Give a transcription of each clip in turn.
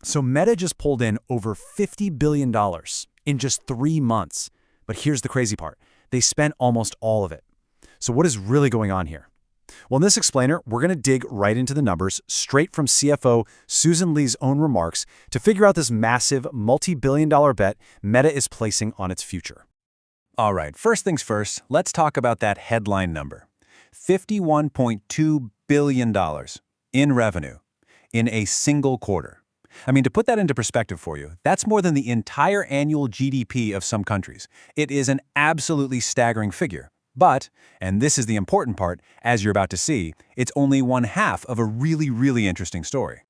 So Meta just pulled in over $50 billion in just 3 months. But here's the crazy part. They spent almost all of it. So what is really going on here? Well, in this explainer, we're going to dig right into the numbers, straight from CFO Susan Li's own remarks, to figure out this massive, multi-billion-dollar bet Meta is placing on its future. All right, first things first, let's talk about that headline number. $51.2 billion in revenue in a single quarter. I mean, to put that into perspective for you, that's more than the entire annual GDP of some countries. It is an absolutely staggering figure. But, and this is the important part, as you're about to see, it's only one half of a really, really interesting story.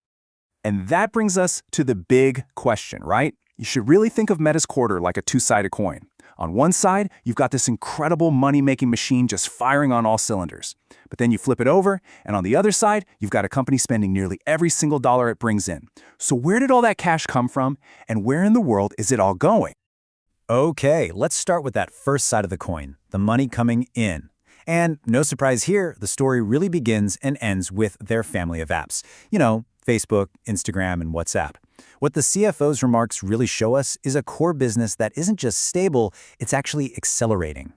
And that brings us to the big question, right? You should really think of Meta's quarter like a two-sided coin. On one side, you've got this incredible money-making machine just firing on all cylinders. But then you flip it over, and on the other side, you've got a company spending nearly every single dollar it brings in. So where did all that cash come from, and where in the world is it all going? Okay, let's start with that first side of the coin, the money coming in. And no surprise here, the story really begins and ends with their family of apps. You know, Facebook, Instagram, and WhatsApp. What the CFO's remarks really show us is a core business that isn't just stable, it's actually accelerating.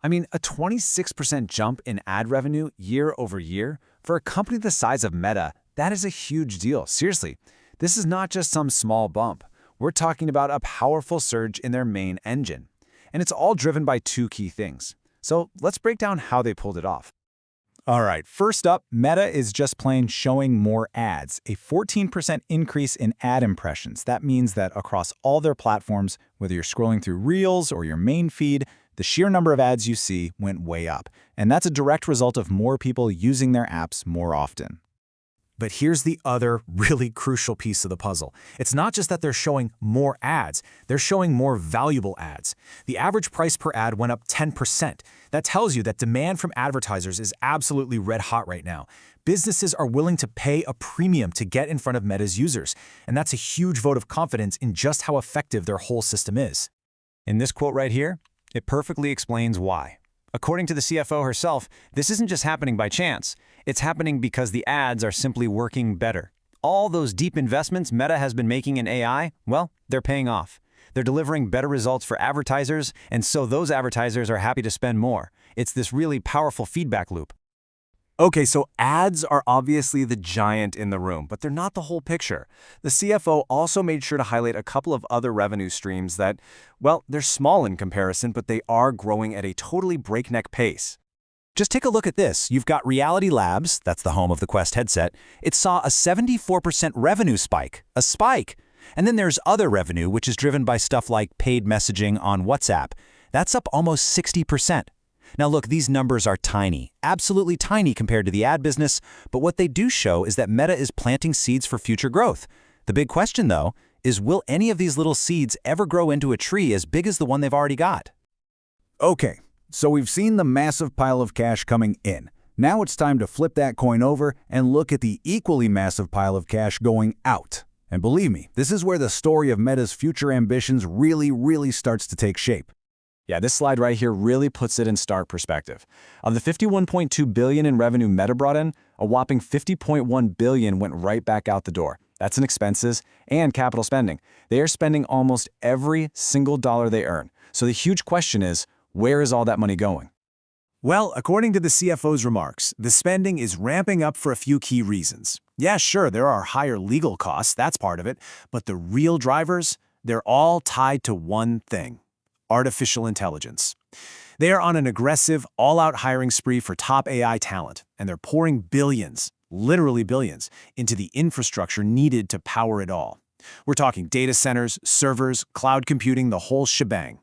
I mean, a 26% jump in ad revenue year over year, for a company the size of Meta, that is a huge deal. Seriously, this is not just some small bump. We're talking about a powerful surge in their main engine. And it's all driven by two key things. So let's break down how they pulled it off. All right, first up, Meta is just plain showing more ads, a 14% increase in ad impressions. That means that across all their platforms, whether you're scrolling through Reels or your main feed, the sheer number of ads you see went way up. And that's a direct result of more people using their apps more often. But here's the other really crucial piece of the puzzle. It's not just that they're showing more ads, they're showing more valuable ads. The average price per ad went up 10%. That tells you that demand from advertisers is absolutely red hot right now. Businesses are willing to pay a premium to get in front of Meta's users, and that's a huge vote of confidence in just how effective their whole system is. In this quote right here, it perfectly explains why. According to the CFO herself, this isn't just happening by chance. It's happening because the ads are simply working better. All those deep investments Meta has been making in AI, well, they're paying off. They're delivering better results for advertisers, and so those advertisers are happy to spend more. It's this really powerful feedback loop. Okay, so ads are obviously the giant in the room, but they're not the whole picture. The CFO also made sure to highlight a couple of other revenue streams that, well, they're small in comparison, but they are growing at a totally breakneck pace. Just take a look at this. You've got Reality Labs, that's the home of the Quest headset. It saw a 74% revenue spike, a spike. And then there's other revenue, which is driven by stuff like paid messaging on WhatsApp. That's up almost 60%. Now look, these numbers are tiny, absolutely tiny compared to the ad business, but what they do show is that Meta is planting seeds for future growth. The big question, though, is will any of these little seeds ever grow into a tree as big as the one they've already got? Okay, so we've seen the massive pile of cash coming in. Now it's time to flip that coin over and look at the equally massive pile of cash going out. And believe me, this is where the story of Meta's future ambitions really starts to take shape. Yeah, this slide right here really puts it in stark perspective. Of the $51.2 billion in revenue Meta brought in, a whopping $50.1 billion went right back out the door. That's in expenses and capital spending. They are spending almost every single dollar they earn. So the huge question is, where is all that money going? Well, according to the CFO's remarks, the spending is ramping up for a few key reasons. Yeah, sure, there are higher legal costs, that's part of it, but the real drivers, they're all tied to one thing: artificial intelligence. They are on an aggressive, all-out hiring spree for top AI talent, and they're pouring billions, literally billions, into the infrastructure needed to power it all. We're talking data centers, servers, cloud computing, the whole shebang.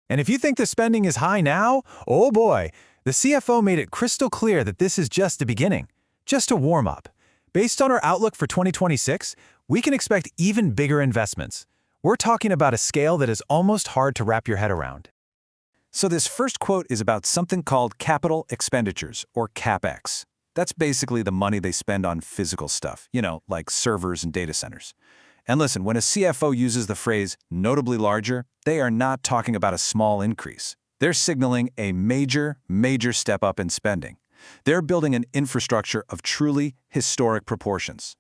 And if you think the spending is high now, oh boy, the CFO made it crystal clear that this is just the beginning, just a warm-up. Based on our outlook for 2026, we can expect even bigger investments. We're talking about a scale that is almost hard to wrap your head around. So this first quote is about something called capital expenditures, or CapEx. That's basically the money they spend on physical stuff, you know, like servers and data centers. And listen, when a CFO uses the phrase notably larger, they are not talking about a small increase. They're signaling a major step up in spending. They're building an infrastructure of truly historic proportions.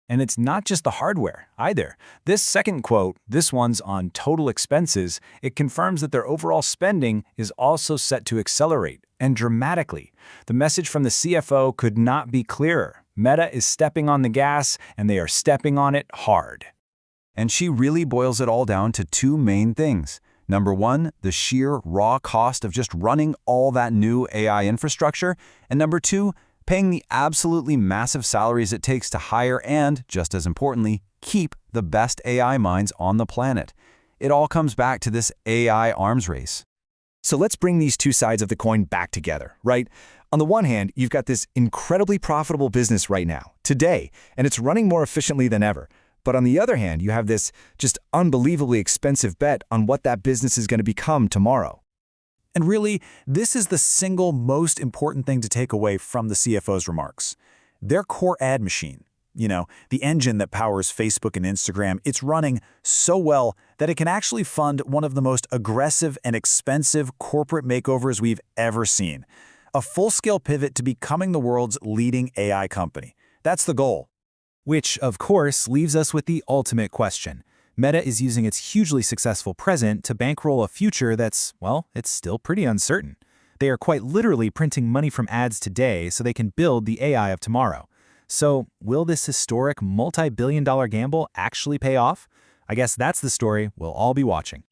And it's not just the hardware, either. This second quote, this one's on total expenses, it confirms that their overall spending is also set to accelerate, and dramatically. The message from the CFO could not be clearer. Meta is stepping on the gas, and they are stepping on it hard. And she really boils it all down to two main things. Number one, the sheer raw cost of just running all that new AI infrastructure, and number two, paying the absolutely massive salaries it takes to hire and, just as importantly, keep the best AI minds on the planet. It all comes back to this AI arms race. So let's bring these two sides of the coin back together, right? On the one hand, you've got this incredibly profitable business right now, today, and it's running more efficiently than ever. But on the other hand, you have this just unbelievably expensive bet on what that business is going to become tomorrow. And really, this is the single most important thing to take away from the CFO's remarks. Their core ad machine, the engine that powers Facebook and Instagram, it's running so well that it can actually fund one of the most aggressive and expensive corporate makeovers we've ever seen. A full-scale pivot to becoming the world's leading AI company. That's the goal. Which, of course, leaves us with the ultimate question. Meta is using its hugely successful present to bankroll a future that's, well, it's still pretty uncertain. They are quite literally printing money from ads today so they can build the AI of tomorrow. So, will this historic multi-billion-dollar gamble actually pay off? I guess that's the story we'll all be watching.